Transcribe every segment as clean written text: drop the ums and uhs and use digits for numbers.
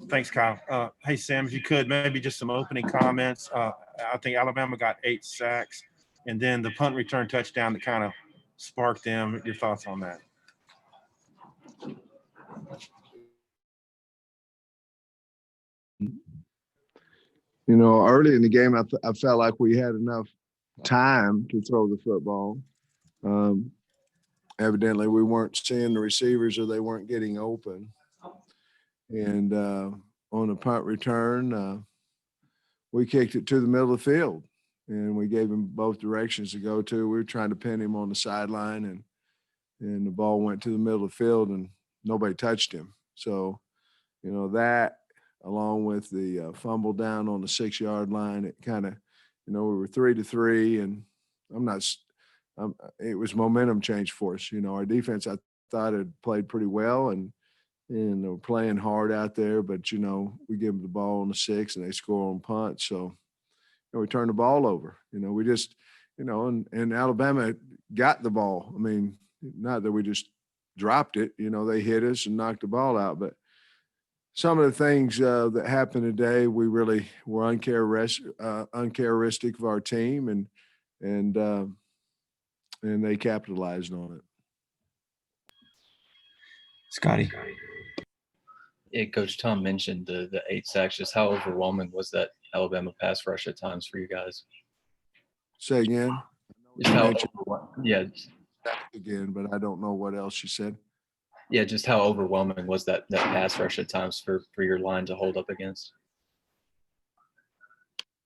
Thanks, Kyle. Hey, Sam, if you could, maybe just some opening comments. I think Alabama got 8 sacks, and then the punt return touchdown that kind of sparked them. Your thoughts on that? You know, early in the game, I felt like we had enough time to throw the football. Evidently, we weren't seeing the receivers or they weren't getting open. And on the punt return, we kicked it to the middle of the field, and we gave him both directions to go to. We were trying to pin him on the sideline, and the ball went to the middle of the field, and nobody touched him. So, you know, that along with the fumble down on the 6-yard line, it kind of, you know, we were 3-3, and it was momentum change for us. You know, our defense, I thought, had played pretty well, and they were playing hard out there, but, you know, we give them the ball on the 6 and they score on punts. So, you know, we turned the ball over. You know, we just, you know, and Alabama got the ball. I mean, not that we just dropped it, you know, they hit us and knocked the ball out, but some of the things that happened today, we really were uncharacteristic of our team, and they capitalized on it. Scotty. Yeah, Coach Tom mentioned the 8 sacks. Just how overwhelming was that Alabama pass rush at times for you guys? Say again. Yeah. Again, but I don't know what else you said. Yeah, just how overwhelming was that pass rush at times for your line to hold up against?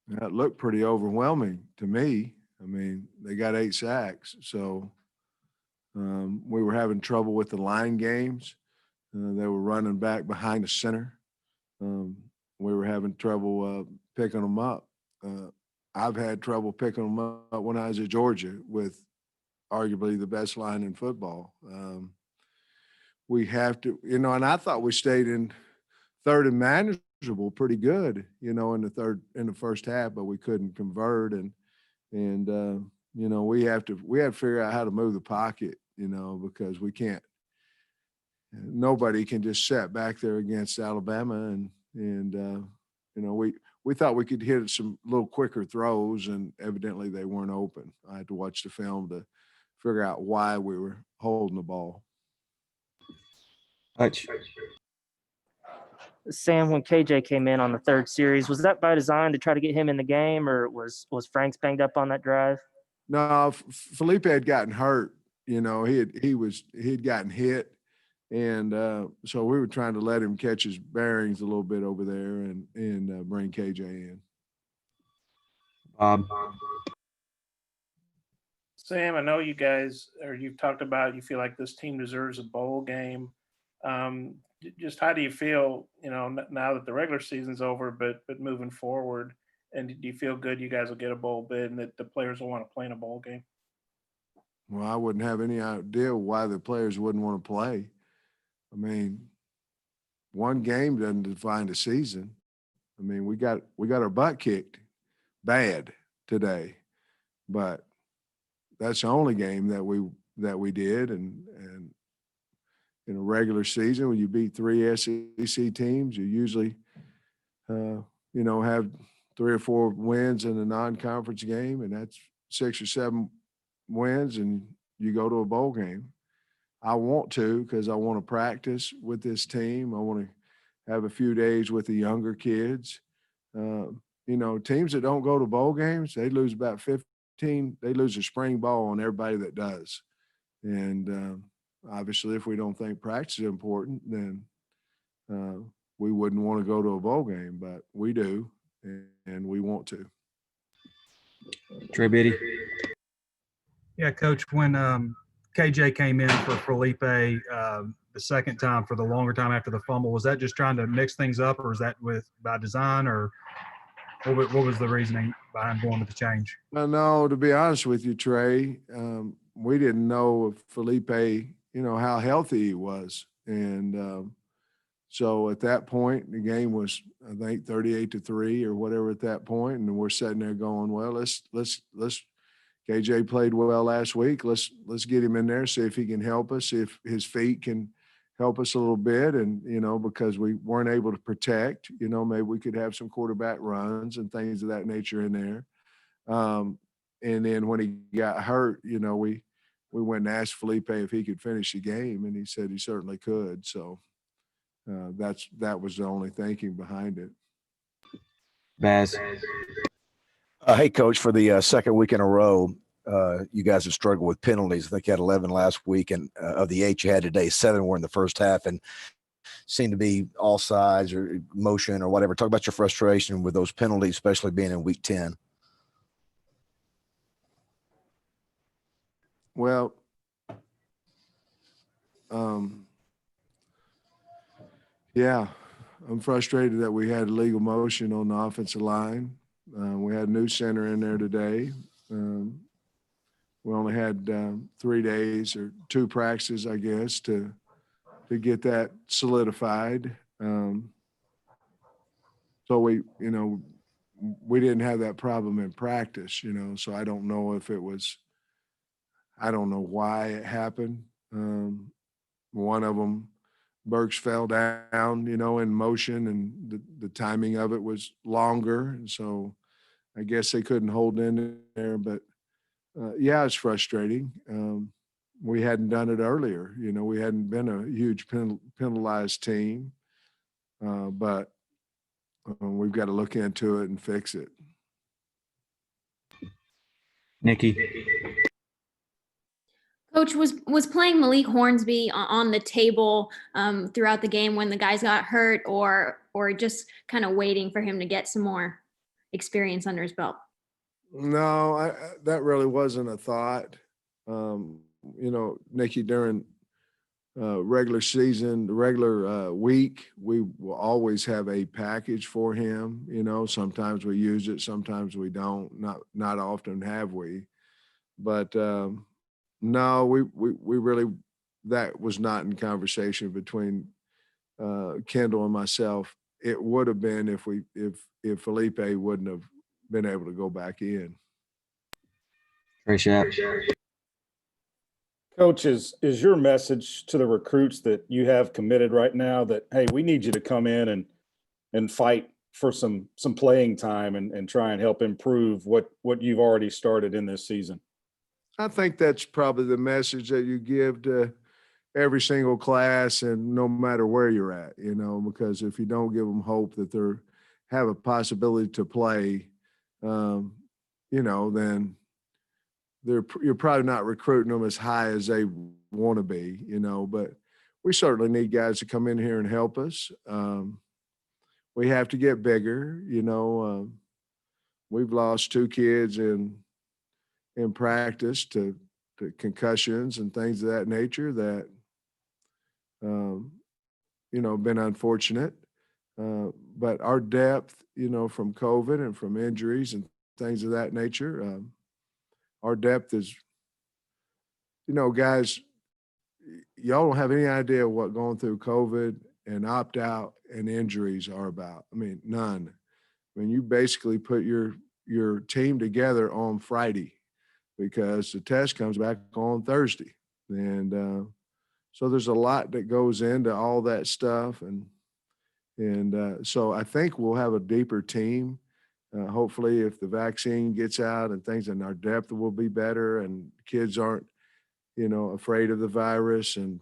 That looked pretty overwhelming to me. I mean, they got 8 sacks, so we were having trouble with the line games. They were running back behind the center. We were having trouble picking them up. I've had trouble picking them up when I was at Georgia with arguably the best line in football. We have to, you know, and I thought we stayed in third and manageable pretty good, you know, in the first half, but we couldn't convert. And you know, we have to figure out how to move the pocket, you know, because nobody can just sit back there against Alabama. And you know, we thought we could hit some little quicker throws, and evidently they weren't open. I had to watch the film to figure out why we were holding the ball. Sam, when KJ came in on the third series, was that by design to try to get him in the game, or was Franks banged up on that drive? No, Felipe had gotten hurt. You know, he'd gotten hit, and so we were trying to let him catch his bearings a little bit over there and bring KJ in. Sam, I know you guys, or you've talked about, you feel like this team deserves a bowl game. Just how do you feel, you know, now that the regular season's over, but moving forward, and do you feel good you guys will get a bowl bid and that the players will want to play in a bowl game? Well, I wouldn't have any idea why the players wouldn't want to play. I mean, one game doesn't define the season. I mean, we got our butt kicked bad today, but that's the only game that we did. And in a regular season, when you beat 3 SEC teams, you usually, you know, have 3 or 4 wins in a non-conference game, and that's 6 or 7 wins, and you go to a bowl game. I want to, because I want to practice with this team. I want to have a few days with the younger kids. You know, teams that don't go to bowl games, they lose about 15. They lose a spring ball on everybody that does. And obviously, if we don't think practice is important, then we wouldn't want to go to a bowl game, but we do, and we want to. Trey Biddy. Yeah, Coach, when KJ came in for Felipe the second time for the longer time after the fumble, was that just trying to mix things up, or was that by design, or what was the reasoning behind going with the change? No, to be honest with you, Trey, we didn't know if Felipe, you know, how healthy he was. And so at that point, the game was, I think, 38-3 or whatever at that point. And we're sitting there going, well, let's KJ played well last week. Let's get him in there, see if he can help us, see if his feet can help us a little bit. And, because we weren't able to protect, maybe we could have some quarterback runs and things of that nature in there. And then when he got hurt, we went and asked Felipe if he could finish the game, and he said he certainly could. So that was the only thinking behind it. Baz. Hey, Coach, for the second week in a row, you guys have struggled with penalties. I think you had 11 last week, and of the 8 you had today, 7 were in the first half and seemed to be all sides or motion or whatever. Talk about your frustration with those penalties, especially being in week 10. Well, yeah, I'm frustrated that we had illegal motion on the offensive line. We had a new center in there today. We only had 3 days or 2 practices, I guess, to get that solidified. So we didn't have that problem in practice, so I don't know if it was, I don't know why it happened. One of them, Burks fell down, in motion, and the timing of it was longer. And so I guess they couldn't hold in there, but yeah, it's frustrating. We hadn't done it earlier. We hadn't been a huge penalized team, but we've got to look into it and fix it. Nikki. Coach, was playing Malik Hornsby on the table throughout the game when the guys got hurt, or just kind of waiting for him to get some more experience under his belt? No, that really wasn't a thought. Nikki, during regular season, the regular week, we will always have a package for him. Sometimes we use it, sometimes we don't. Not often have we, but no, we really, that was not in conversation between Kendall and myself. It would have been if Felipe wouldn't have been able to go back in. Coach, is your message to the recruits that you have committed right now that, hey, we need you to come in and fight for some playing time and try and help improve what you've already started in this season? I think that's probably the message that you give to every single class, and no matter where you're at, because if you don't give them hope that they have a possibility to play, then you're probably not recruiting them as high as they want to be, but we certainly need guys to come in here and help us. We have to get bigger, we've lost 2 kids in practice to concussions and things of that nature that, been unfortunate. But our depth, from COVID and from injuries and things of that nature, our depth is, guys, y'all don't have any idea what going through COVID and opt-out and injuries are about. I mean, none. I mean, you basically put your team together on Friday because the test comes back on Thursday. And so there's a lot that goes into all that stuff. And so I think we'll have a deeper team. Hopefully if the vaccine gets out and things, and our depth will be better and kids aren't, afraid of the virus. And,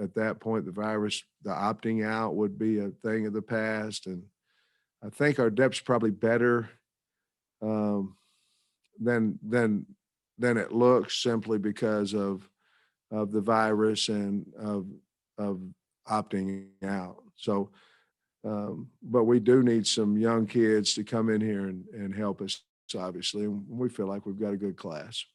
at that point, the opting out would be a thing of the past. And I think our depth's probably better than it looks, simply because of the virus and of opting out. So, but we do need some young kids to come in here and help us, obviously. And we feel like we've got a good class.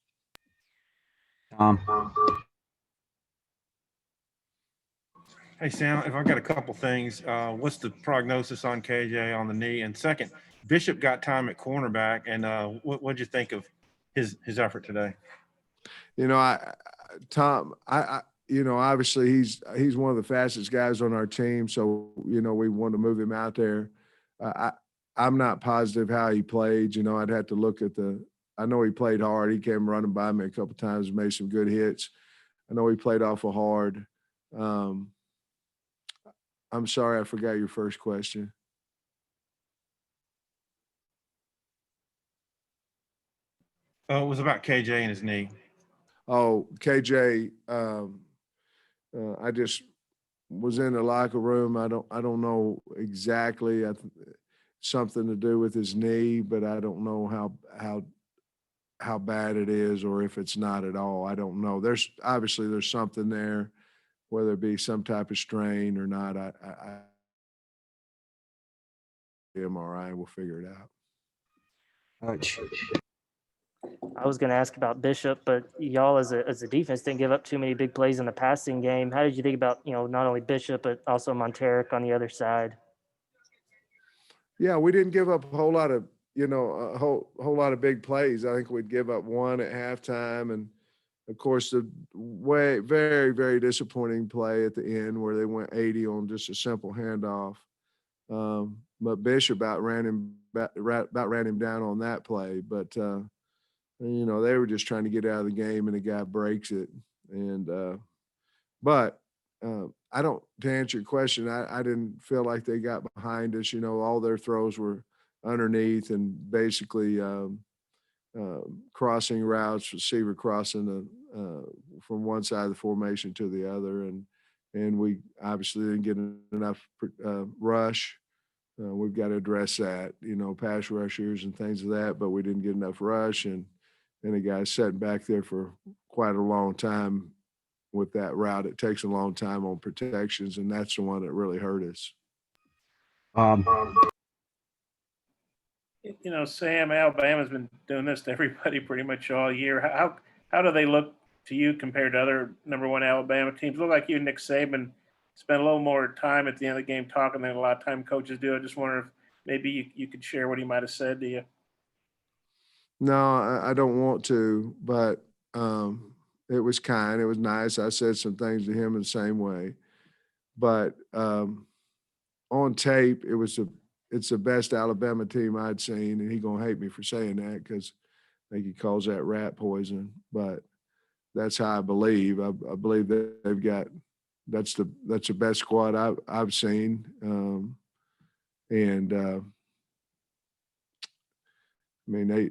Hey, Sam, if I've got a couple things, what's the prognosis on KJ on the knee? And second, Bishop got time at cornerback, and what'd you think of his effort today? Tom, obviously he's one of the fastest guys on our team. So, we want to move him out there. I'm not positive how he played. I'd have to look at I know he played hard. He came running by me a couple of times and made some good hits. I know he played awful hard. Um, I'm sorry, I forgot your first question. Oh, it was about KJ and his knee. Oh, KJ, I just was in the locker room. I don't know exactly. Something to do with his knee, but I don't know how bad it is or if it's not at all. I don't know. There's something there, whether it be some type of strain or not. MRI, we'll figure it out. Coach. I was going to ask about Bishop, but y'all as a defense didn't give up too many big plays in the passing game. How did you think about, not only Bishop, but also Monteric on the other side? Yeah, we didn't give up a whole lot of, a whole lot of big plays. I think we'd give up one at halftime, and of course the very, very disappointing play at the end where they went 80 on just a simple handoff. But Bishop about ran him down on that play. But they were just trying to get out of the game, and the guy breaks it. And but I don't. To answer your question, I didn't feel like they got behind us. All their throws were underneath and basically crossing routes, receiver crossing from one side of the formation to the other, and we obviously didn't get enough rush. We've got to address that, pass rushers and things of that, but we didn't get enough rush, and the guy's sitting back there for quite a long time with that route. It takes a long time on protections, and that's the one that really hurt us. Sam, Alabama's been doing this to everybody pretty much all year. How do they look to you compared to other #1 Alabama teams? Look like you and Nick Saban spent a little more time at the end of the game talking than a lot of time coaches do. I just wonder if maybe you could share what he might have said to you. No, I don't want to, but it was kind. It was nice. I said some things to him in the same way. But on tape, it's the best Alabama team I'd seen, and he's gonna hate me for saying that because I think he calls that rat poison. But that's how I believe. I believe that they've got that's the best squad I've seen, and I mean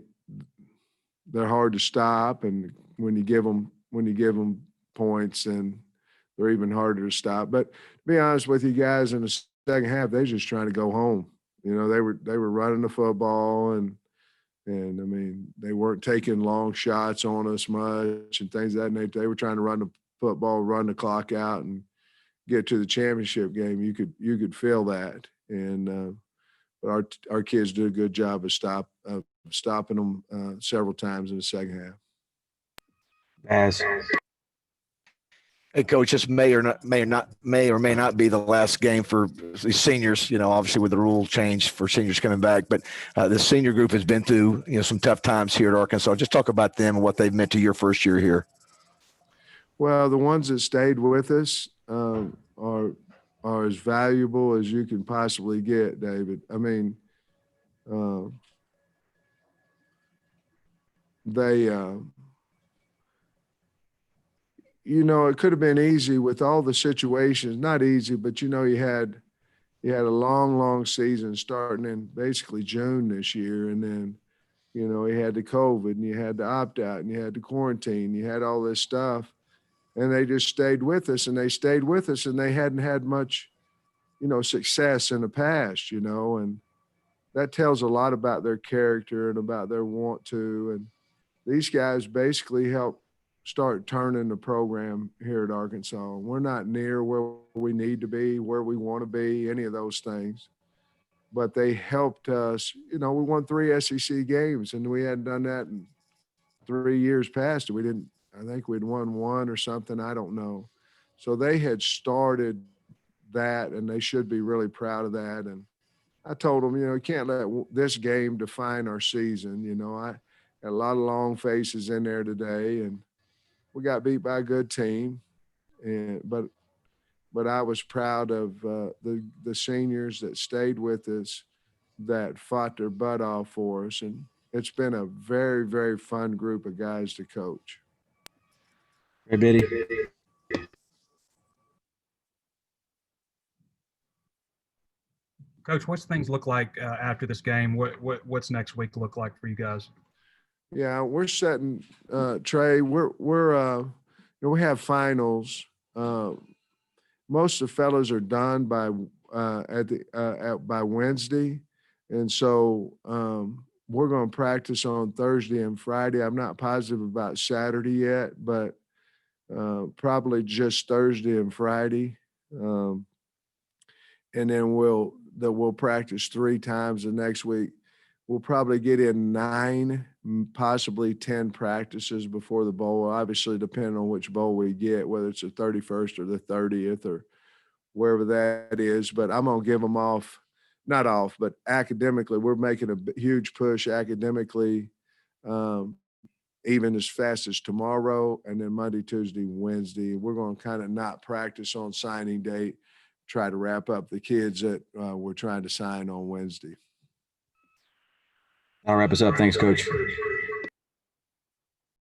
they're hard to stop, and when you give them points, and they're even harder to stop. But to be honest with you guys, in the second half, they're just trying to go home. They were running the football, and I mean, they weren't taking long shots on us much and things of that nature. They were trying to run the football, run the clock out, and get to the championship game. You could feel that, and but our kids did a good job of stopping them several times in the second half. Baz. Hey, coach, this may or may not be the last game for these seniors. Obviously with the rule change for seniors coming back, but the senior group has been through some tough times here at Arkansas. Just talk about them and what they've meant to your first year here. Well, the ones that stayed with us are as valuable as you can possibly get, David. I mean, they. It could have been easy with all the situations. Not easy, but you had a long season starting in basically June this year, and then you had the COVID, and you had the opt out, and you had the quarantine, you had all this stuff, and they just stayed with us, and they hadn't had much, success in the past, and that tells a lot about their character and about their want to, and these guys basically help start turning the program here at Arkansas. We're not near where we need to be, where we want to be, any of those things. But they helped us. We won 3 SEC games, and we hadn't done that in 3 years past. I think we'd won 1 or something. I don't know. So they had started that, and they should be really proud of that. And I told them, you can't let this game define our season. I had a lot of long faces in there today, and we got beat by a good team, but I was proud of the seniors that stayed with us, that fought their butt off for us, and it's been a very, very fun group of guys to coach. Hey, Biddy. Coach, what's things look like after this game? What's next week look like for you guys? Yeah, we're setting, Trey, we have finals. Most of the fellows are done by by Wednesday. And so we're going to practice on Thursday and Friday. I'm not positive about Saturday yet, but probably just Thursday and Friday. And then we'll practice 3 times the next week. We'll probably get in 9, possibly 10 practices before the bowl, obviously depending on which bowl we get, whether it's the 31st or the 30th or wherever that is. But I'm going to give them off, not off, but academically, we're making a huge push academically, even as fast as tomorrow, and then Monday, Tuesday, Wednesday. We're going to kind of not practice on signing date, try to wrap up the kids that we're trying to sign on Wednesday. That'll wrap us up. Thanks, Coach.